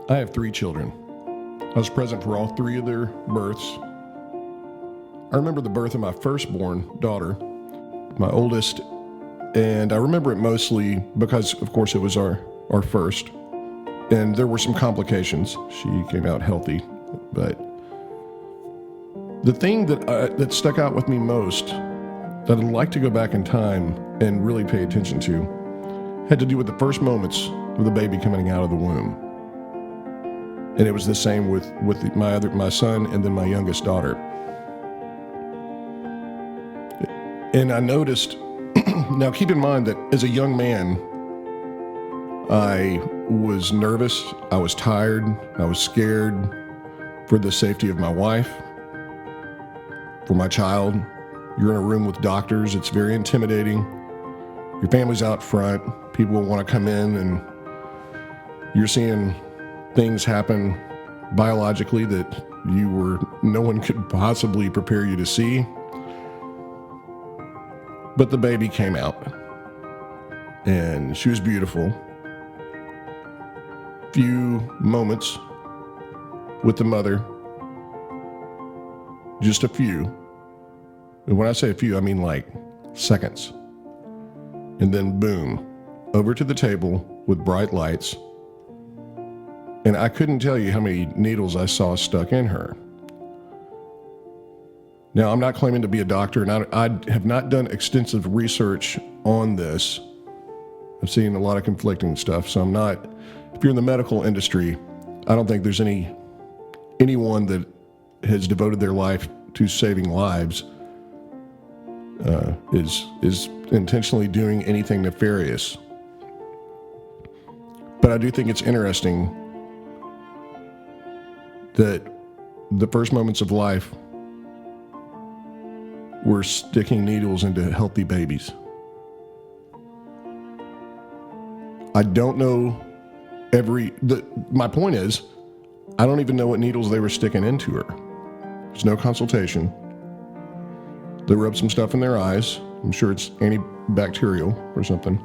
I have 3 children. I was present for all 3 of their births. I remember the birth of my firstborn daughter, my oldest, and I remember it mostly because, of course, it was our first. And there were some complications. She came out healthy, but the thing that stuck out with me most, that I'd like to go back in time and really pay attention to, had to do with the first moments of the baby coming out of the womb. And it was the same with my son and then my youngest daughter. And I noticed, now keep in mind that as a young man, I was nervous, I was tired, I was scared for the safety of my wife, for my child. You're in a room with doctors, it's very intimidating. Your family's out front, people will want to come in, and you're seeing things happen biologically that no one could possibly prepare you to see. But the baby came out, and she was beautiful. Few moments with the mother, just a few. And when I say a few, I mean like seconds. And then boom, over to the table with bright lights. And I couldn't tell you how many needles I saw stuck in her. Now, I'm not claiming to be a doctor, and I have not done extensive research on this. I've seen a lot of conflicting stuff, so I'm not, if you're in the medical industry, I don't think there's anyone that has devoted their life to saving lives is intentionally doing anything nefarious. But I do think it's interesting that the first moments of life were sticking needles into healthy babies. I don't know my point is, I don't even know what needles they were sticking into her. There's no consultation. They rubbed some stuff in their eyes. I'm sure it's antibacterial or something.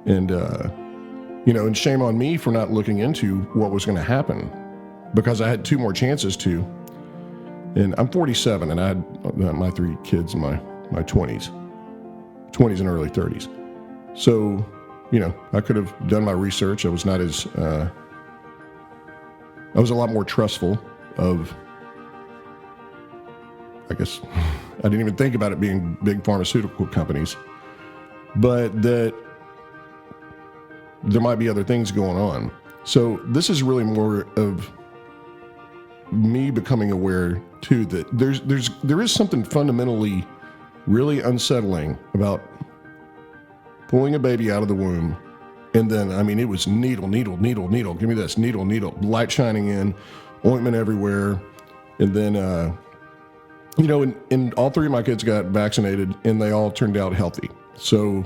And, and shame on me for not looking into what was going to happen, because I had 2 more chances to. And I'm 47, and I had my 3 kids in my 20s and early 30s. So, I could have done my research. I was not as, I was a lot more trustful of, I guess, I didn't even think about it being big pharmaceutical companies, but that there might be other things going on. So this is really more of me becoming aware too that there is something fundamentally really unsettling about pulling a baby out of the womb, and then it was needle, give me this, needle, light shining in, ointment everywhere, and then and all 3 of my kids got vaccinated, and they all turned out healthy. So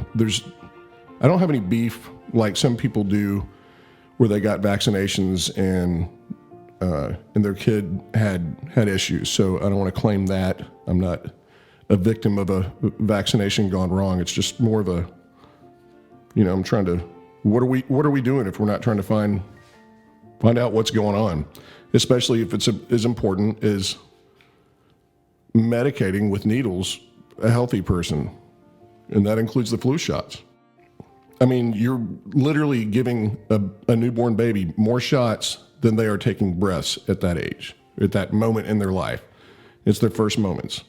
I don't have any beef like some people do, where they got vaccinations and their kid had issues. So I don't want to claim that. I'm not a victim of a vaccination gone wrong. It's just more of a, I'm trying to, what are we doing if we're not trying to find out what's going on, especially if it's as important as medicating with needles a healthy person, and that includes the flu shots. You're literally giving a newborn baby more shots than they are taking breaths at that age, at that moment in their life. It's their first moments.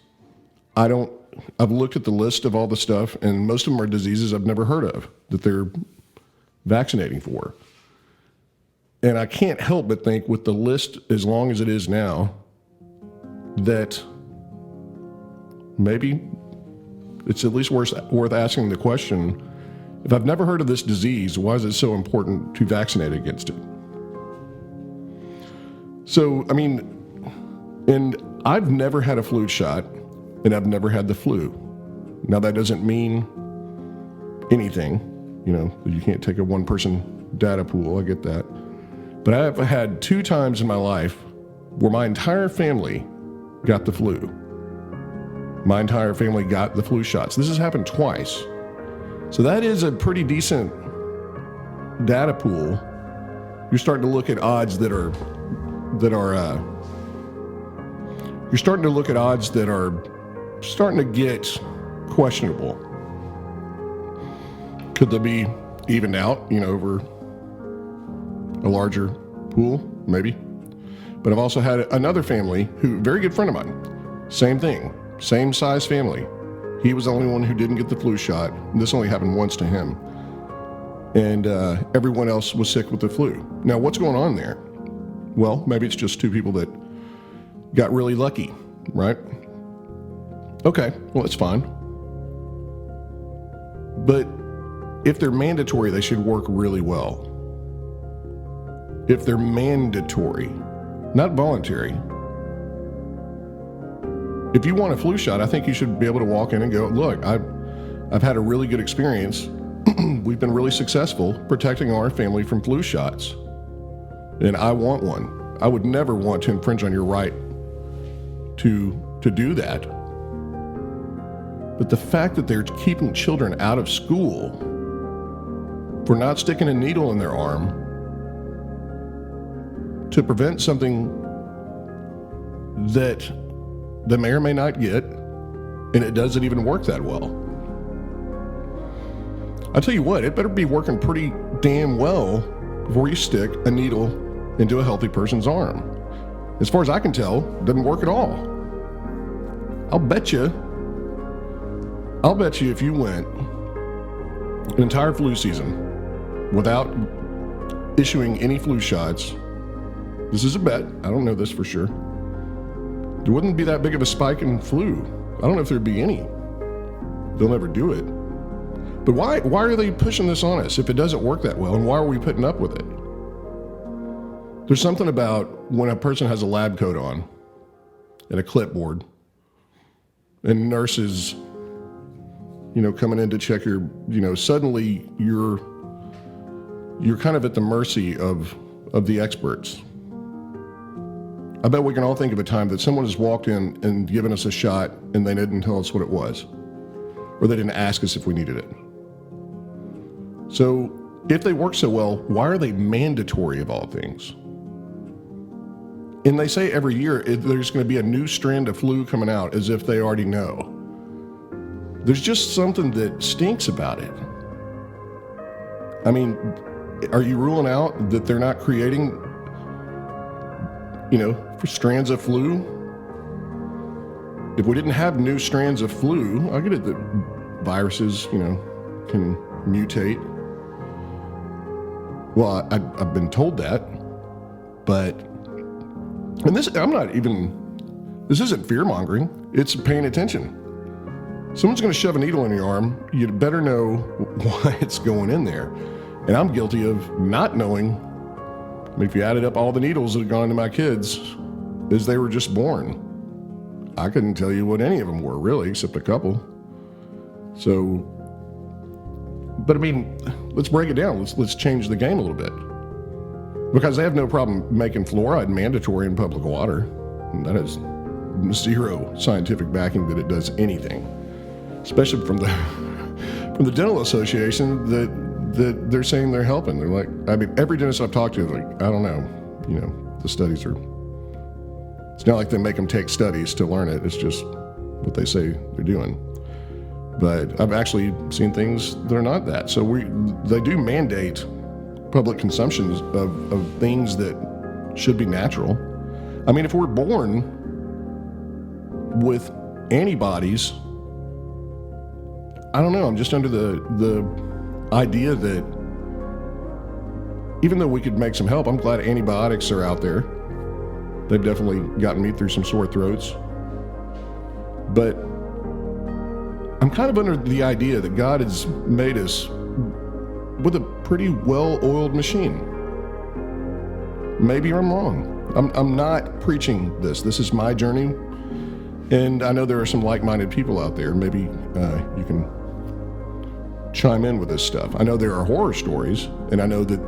I've looked at the list of all the stuff, and most of them are diseases I've never heard of that they're vaccinating for. And I can't help but think, with the list as long as it is now, that maybe it's at least worth asking the question, if I've never heard of this disease, why is it so important to vaccinate against it? So, and I've never had a flu shot, and I've never had the flu. Now, that doesn't mean anything. You can't take a one-person data pool. I get that. But I've had 2 times in my life where my entire family got the flu. My entire family got the flu shots. This has happened twice. So that is a pretty decent data pool you're starting to look at odds that are you're starting to look at odds that are starting to get questionable. Could they be evened out, over a larger pool? Maybe. But I've also had another family very good friend of mine, same thing, same size family. He was the only one who didn't get the flu shot. This only happened once to him. And everyone else was sick with the flu. Now, what's going on there? Well, maybe it's just two people that got really lucky, right? Okay, well, that's fine. But if they're mandatory, they should work really well. If they're mandatory, not voluntary. If you want a flu shot, I think you should be able to walk in and go, look, I've had a really good experience. We've been really successful protecting our family from flu shots. And I want one. I would never want to infringe on your right to do that. But the fact that they're keeping children out of school for not sticking a needle in their arm to prevent something that they may or may not get, and it doesn't even work that well. I'll tell you what, it better be working pretty damn well before you stick a needle into a healthy person's arm. As far as I can tell, it doesn't work at all. I'll bet you if you went an entire flu season without issuing any flu shots, this is a bet, I don't know this for sure, there wouldn't be that big of a spike in flu. I don't know if there'd be any. They'll never do it. But why are they pushing this on us if it doesn't work that well, and why are we putting up with it? There's something about when a person has a lab coat on and a clipboard and nurses, coming in to check your, suddenly you're kind of at the mercy of the experts. I bet we can all think of a time that someone has walked in and given us a shot and they didn't tell us what it was, or they didn't ask us if we needed it. So if they work so well, why are they mandatory of all things? And they say every year there's going to be a new strand of flu coming out, as if they already know. There's just something that stinks about it. I mean, are you ruling out that they're not creating, for strands of flu? If we didn't have new strands of flu, I get it that viruses, can mutate. Well, I've been told that, but, and this isn't fear-mongering, it's paying attention. Someone's going to shove a needle in your arm, you'd better know why it's going in there. And I'm guilty of not knowing. I mean, if you added up all the needles that had gone into my kids as they were just born, I couldn't tell you what any of them were, really, except a couple. So, but I mean, let's break it down. Let's change the game a little bit. Because they have no problem making fluoride mandatory in public water. And that has zero scientific backing that it does anything. Especially from the dental association that they're saying they're helping. They're like, I mean, every dentist I've talked to is like, I don't know, the studies are, it's not like they make them take studies to learn it. It's just what they say they're doing. But I've actually seen things that are not that. So they do mandate public consumption of things that should be natural. I mean, if we're born with antibodies, I don't know, I'm just under the idea that even though we could make some help, I'm glad antibiotics are out there. They've definitely gotten me through some sore throats. But I'm kind of under the idea that God has made us with a pretty well-oiled machine. Maybe I'm wrong. I'm not preaching this. This is my journey. And I know there are some like-minded people out there. Maybe you can chime in with this stuff. I know there are horror stories, and I know that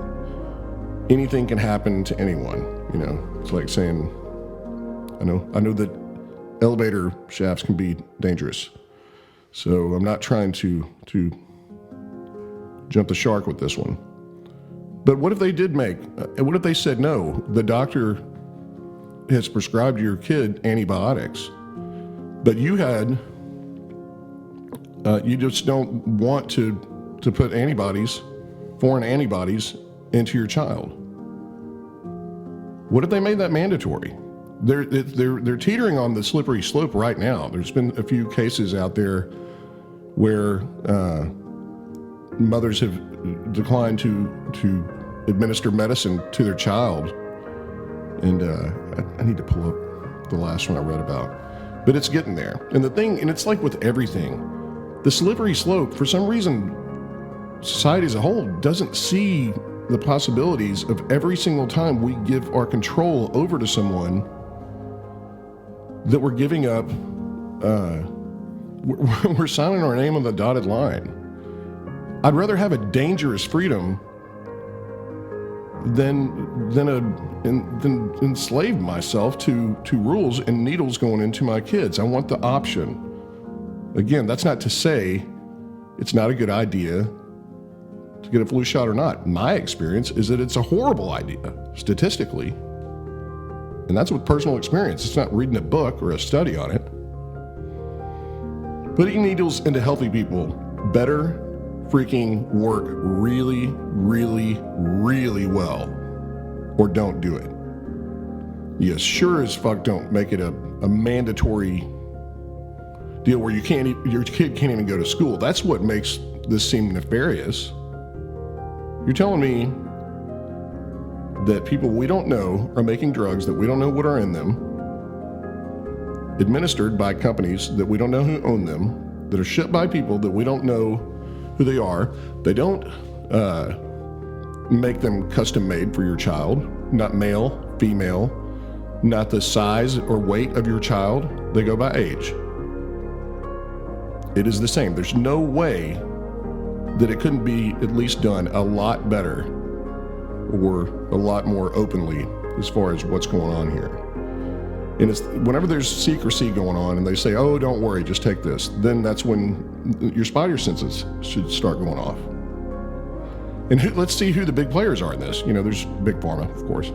anything can happen to anyone. It's like saying, I know that elevator shafts can be dangerous. So I'm not trying to jump the shark with this one. But what if they did what if they said, no, the doctor has prescribed your kid antibiotics, but you just don't want to put foreign antibodies into your child? What if they made that mandatory? They're teetering on the slippery slope right now. There's been a few cases out there where mothers have declined to administer medicine to their child. And I need to pull up the last one I read about. But it's getting there. And it's like with everything, the slippery slope, for some reason, society as a whole doesn't see the possibilities of every single time we give our control over to someone that we're giving up, we're signing our name on the dotted line. I'd rather have a dangerous freedom than enslave myself to rules and needles going into my kids. I want the option. Again, that's not to say it's not a good idea to get a flu shot or not. My experience is that it's a horrible idea, statistically. And that's with personal experience. It's not reading a book or a study on it. Putting needles into healthy people better freaking work really, really, really well, or don't do it. You sure as fuck don't make it a mandatory deal where your kid can't even go to school. That's what makes this seem nefarious. You're telling me that people we don't know are making drugs that we don't know what are in them, administered by companies that we don't know who own them, that are shipped by people that we don't know who they are. They don't make them custom made for your child, not male, female, not the size or weight of your child. They go by age. It is the same. There's no way that it couldn't be at least done a lot better or a lot more openly as far as what's going on here. And it's whenever there's secrecy going on and they say, oh, don't worry, just take this, then that's when your spider senses should start going off. And let's see who the big players are in this. There's Big Pharma, of course.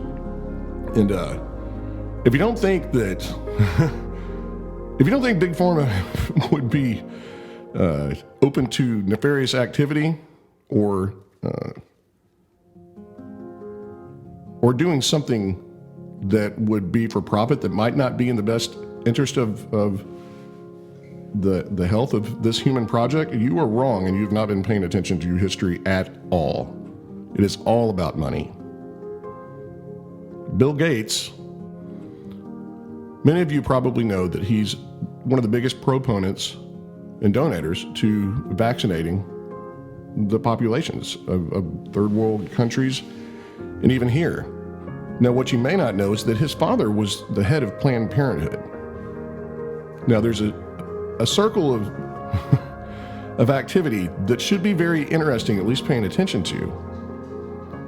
And if you don't think that, if you don't think Big Pharma would be open to nefarious activity or doing something that would be for profit that might not be in the best interest of the health of this human project, you are wrong, and you have not been paying attention to history at all. It is all about money. Bill Gates, many of you probably know that he's one of the biggest proponents and donators to vaccinating the populations of third world countries and even here. Now, what you may not know is that his father was the head of Planned Parenthood. Now, there's a circle of activity that should be very interesting, at least paying attention to.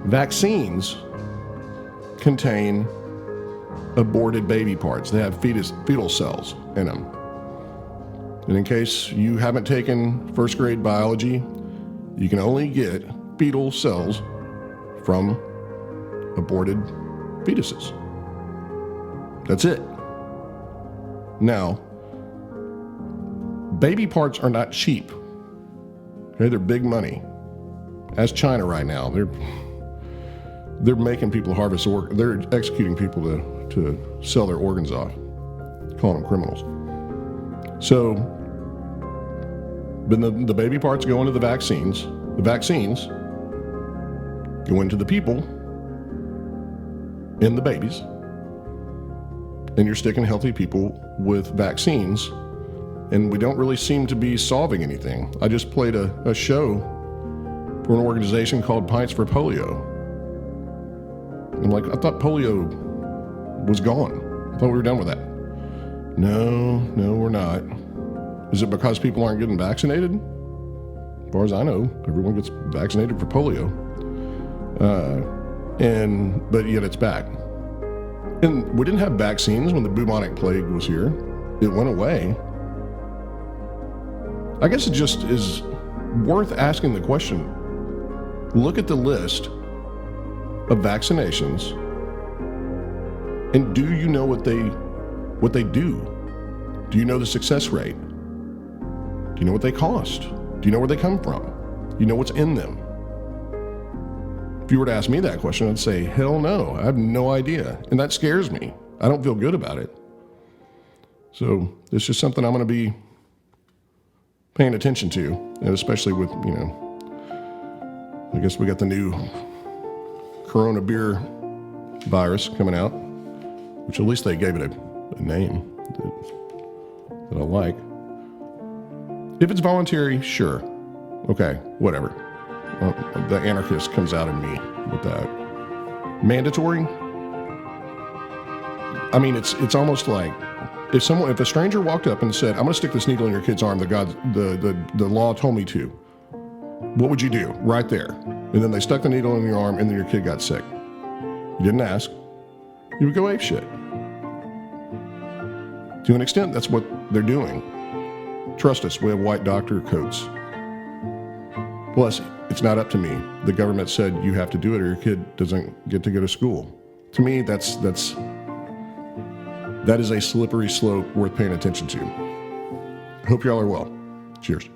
Vaccines contain aborted baby parts. They have fetal cells in them. And in case you haven't taken first grade biology, you can only get fetal cells from aborted fetuses. That's it. Now, baby parts are not cheap. Okay, they're big money. As China right now, they're making people harvest they're executing people to sell their organs off, calling them criminals. So, but the baby parts go into the vaccines. The vaccines go into the people in the babies, and you're sticking healthy people with vaccines, and we don't really seem to be solving anything. I just played a show for an organization called Pints for Polio. I'm like, I thought polio was gone. I thought we were done with that. No, we're not. Is it because people aren't getting vaccinated? As far as I know, everyone gets vaccinated for polio. But yet it's back. And we didn't have vaccines when the bubonic plague was here. It went away. I guess it just is worth asking the question. Look at the list of vaccinations, and do you know what they do? Do you know the success rate? Do you know what they cost? Do you know where they come from? Do you know what's in them? If you were to ask me that question, I'd say, hell no, I have no idea. And that scares me. I don't feel good about it. So it's just something I'm going to be paying attention to, and especially with, I guess we got the new Corona beer virus coming out, which at least they gave it a name that I like. If it's voluntary, sure. Okay, whatever. The anarchist comes out in me with that. Mandatory? I mean, it's almost like if a stranger walked up and said, "I'm going to stick this needle in your kid's arm, the law told me to," what would you do right there? And then they stuck the needle in your arm, and then your kid got sick. You didn't ask. You would go ape shit. To an extent, that's what they're doing. Trust us, we have white doctor coats. Plus, it's not up to me. The government said you have to do it or your kid doesn't get to go to school. To me, that is a slippery slope worth paying attention to. Hope y'all are well. Cheers.